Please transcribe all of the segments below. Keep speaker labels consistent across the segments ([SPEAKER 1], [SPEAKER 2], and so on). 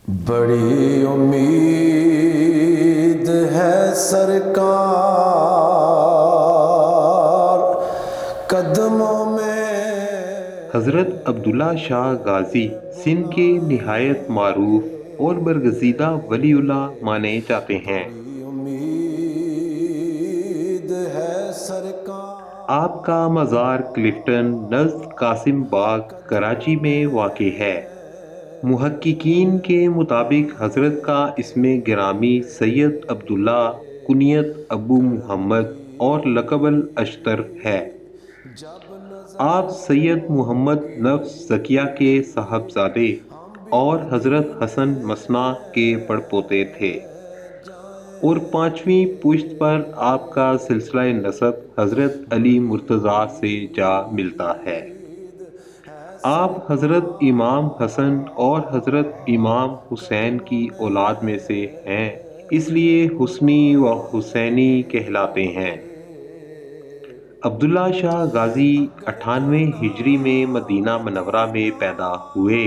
[SPEAKER 1] بڑی امید ہے سرکار قدموں میں۔
[SPEAKER 2] حضرت عبداللہ شاہ غازی سندھ کے نہایت معروف اور برگزیدہ ولی اللہ مانے جاتے ہیں۔
[SPEAKER 1] بڑی امید ہے سرکار۔
[SPEAKER 2] آپ کا مزار کلفٹن نزد قاسم باغ کراچی میں واقع ہے۔ محققین کے مطابق حضرت کا اسم گرامی سید عبداللہ، کنیت ابو محمد اور لقب الاشتر ہے۔ آپ سید محمد نفس زکیہ کے صاحبزادے اور حضرت حسن مثنیٰ کے پڑپوتے تھے، اور پانچویں پشت پر آپ کا سلسلہ نسب حضرت علی مرتضیٰ سے جا ملتا ہے۔ آپ حضرت امام حسن اور حضرت امام حسین کی اولاد میں سے ہیں، اس لیے حسنی و حسینی کہلاتے ہیں۔ عبداللہ شاہ غازی 98 ہجری میں مدینہ منورہ میں پیدا ہوئے۔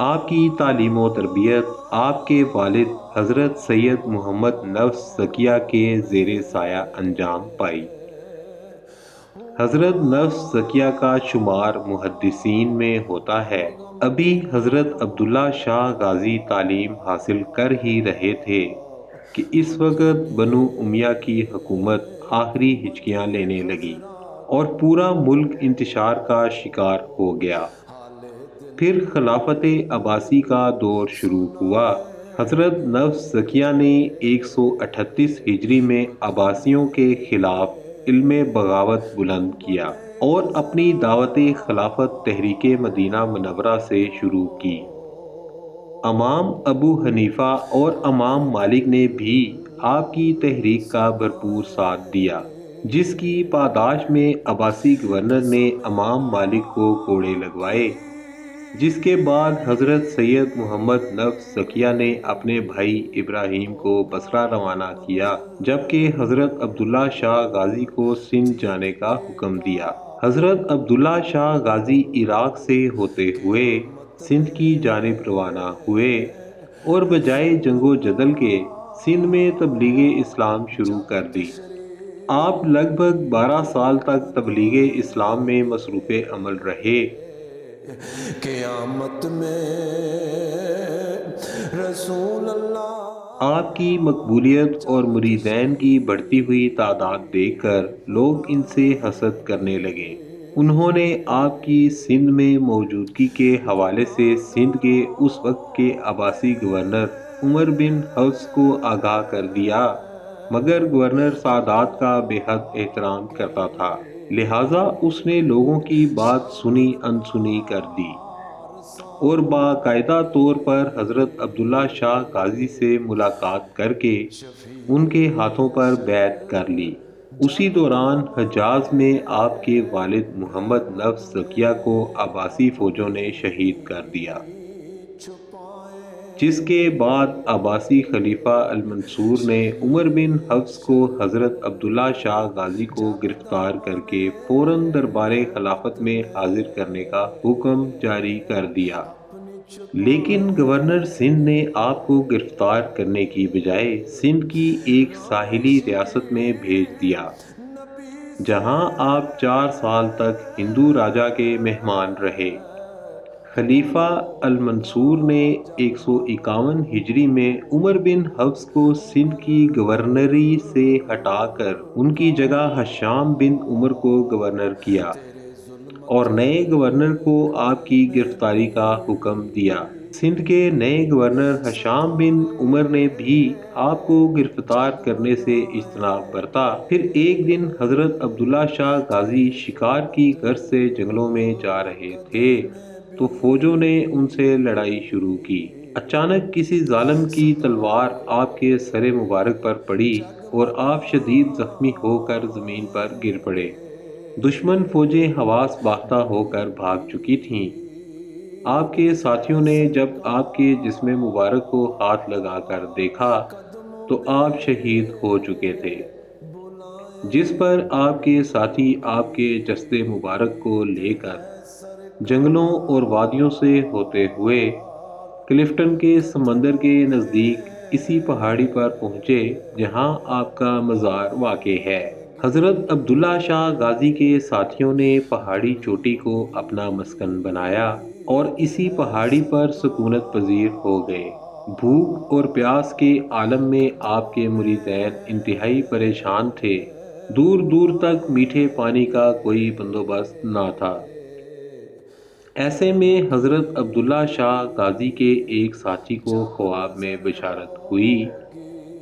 [SPEAKER 2] آپ کی تعلیم و تربیت آپ کے والد حضرت سید محمد نفس زکیہ کے زیر سایہ انجام پائی۔ حضرت نفس زکیہ کا شمار محدثین میں ہوتا ہے۔ ابھی حضرت عبداللہ شاہ غازی تعلیم حاصل کر ہی رہے تھے کہ اس وقت بنو امیہ کی حکومت آخری ہچکیاں لینے لگی اور پورا ملک انتشار کا شکار ہو گیا۔ پھر خلافت عباسی کا دور شروع ہوا۔ حضرت نفس زکیہ نے 138 ہجری میں عباسیوں کے خلاف علم بغاوت بلند کیا اور اپنی دعوت خلافت تحریک مدینہ منورہ سے شروع کی۔ امام ابو حنیفہ اور امام مالک نے بھی آپ کی تحریک کا بھرپور ساتھ دیا، جس کی پاداش میں عباسی گورنر نے امام مالک کو کوڑے لگوائے، جس کے بعد حضرت سید محمد نفس زکیہ نے اپنے بھائی ابراہیم کو بصرہ روانہ کیا، جبکہ حضرت عبداللہ شاہ غازی کو سندھ جانے کا حکم دیا۔ حضرت عبداللہ شاہ غازی عراق سے ہوتے ہوئے سندھ کی جانب روانہ ہوئے اور بجائے جنگ و جدل کے سندھ میں تبلیغ اسلام شروع کر دی۔ آپ لگ بھگ 12 سال تک تبلیغ اسلام میں مصروف عمل رہے۔
[SPEAKER 1] قیامت میں رسول اللہ۔
[SPEAKER 2] آپ کی مقبولیت اور مریدین کی بڑھتی ہوئی تعداد دیکھ کر لوگ ان سے حسد کرنے لگے۔ انہوں نے آپ کی سندھ میں موجودگی کے حوالے سے سندھ کے اس وقت کے عباسی گورنر عمر بن حفص کو آگاہ کر دیا، مگر گورنر سادات کا بے حد احترام کرتا تھا، لہٰذا اس نے لوگوں کی بات سنی انسنی کر دی اور باقاعدہ طور پر حضرت عبداللہ شاہ غازی سے ملاقات کر کے ان کے ہاتھوں پر بیعت کر لی۔ اسی دوران حجاز میں آپ کے والد محمد نفس زکیہ کو عباسی فوجوں نے شہید کر دیا، جس کے بعد عباسی خلیفہ المنصور نے عمر بن حفص کو حضرت عبداللہ شاہ غازی کو گرفتار کر کے فوراً دربار خلافت میں حاضر کرنے کا حکم جاری کر دیا، لیکن گورنر سندھ نے آپ کو گرفتار کرنے کی بجائے سندھ کی ایک ساحلی ریاست میں بھیج دیا، جہاں آپ 4 سال تک ہندو راجا کے مہمان رہے۔ خلیفہ المنصور نے 151 ہجری میں عمر بن حفص کو سندھ کی گورنری سے ہٹا کر ان کی جگہ ہشام بن عمر کو گورنر کیا اور نئے گورنر کو آپ کی گرفتاری کا حکم دیا۔ سندھ کے نئے گورنر ہشام بن عمر نے بھی آپ کو گرفتار کرنے سے اجتناب برتا۔ پھر ایک دن حضرت عبداللہ شاہ غازی شکار کی غرض سے جنگلوں میں جا رہے تھے تو فوجوں نے ان سے لڑائی شروع کی۔ اچانک کسی ظالم کی تلوار آپ کے سر مبارک پر پڑی اور آپ شدید زخمی ہو کر زمین پر گر پڑے۔ دشمن فوجیں حواس باختہ ہو کر بھاگ چکی تھیں۔ آپ کے ساتھیوں نے جب آپ کے جسم مبارک کو ہاتھ لگا کر دیکھا تو آپ شہید ہو چکے تھے، جس پر آپ کے ساتھی آپ کے جسد مبارک کو لے کر جنگلوں اور وادیوں سے ہوتے ہوئے کلفٹن کے سمندر کے نزدیک اسی پہاڑی پر پہنچے جہاں آپ کا مزار واقع ہے۔ حضرت عبداللہ شاہ غازی کے ساتھیوں نے پہاڑی چوٹی کو اپنا مسکن بنایا اور اسی پہاڑی پر سکونت پذیر ہو گئے۔ بھوک اور پیاس کے عالم میں آپ کے مریدین انتہائی پریشان تھے۔ دور دور تک میٹھے پانی کا کوئی بندوبست نہ تھا۔ ایسے میں حضرت عبداللہ شاہ غازی کے ایک ساتھی کو خواب میں بشارت ہوئی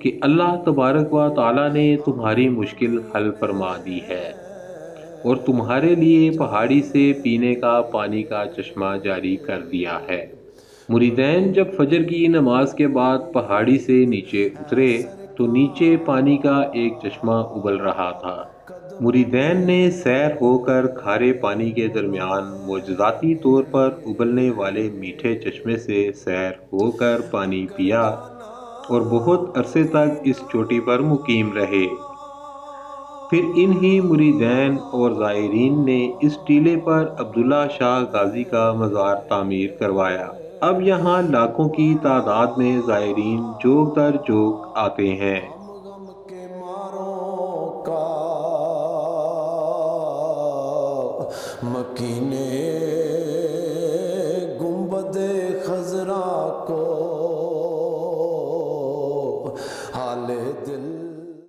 [SPEAKER 2] کہ اللہ تبارک و تعالی نے تمہاری مشکل حل فرما دی ہے اور تمہارے لیے پہاڑی سے پینے کا پانی کا چشمہ جاری کر دیا ہے۔ مریدین جب فجر کی نماز کے بعد پہاڑی سے نیچے اترے تو نیچے پانی کا ایک چشمہ ابل رہا تھا۔ مریدین نے سیر ہو کر کھارے پانی کے درمیان معجزاتی طور پر ابلنے والے میٹھے چشمے سے سیر ہو کر پانی پیا اور بہت عرصے تک اس چوٹی پر مقیم رہے۔ پھر انہی مریدین اور زائرین نے اس ٹیلے پر عبداللہ شاہ غازی کا مزار تعمیر کروایا۔ اب یہاں لاکھوں کی تعداد میں زائرین جوگ در جوگ آتے ہیں۔
[SPEAKER 1] غم کے ماروں کا مکینے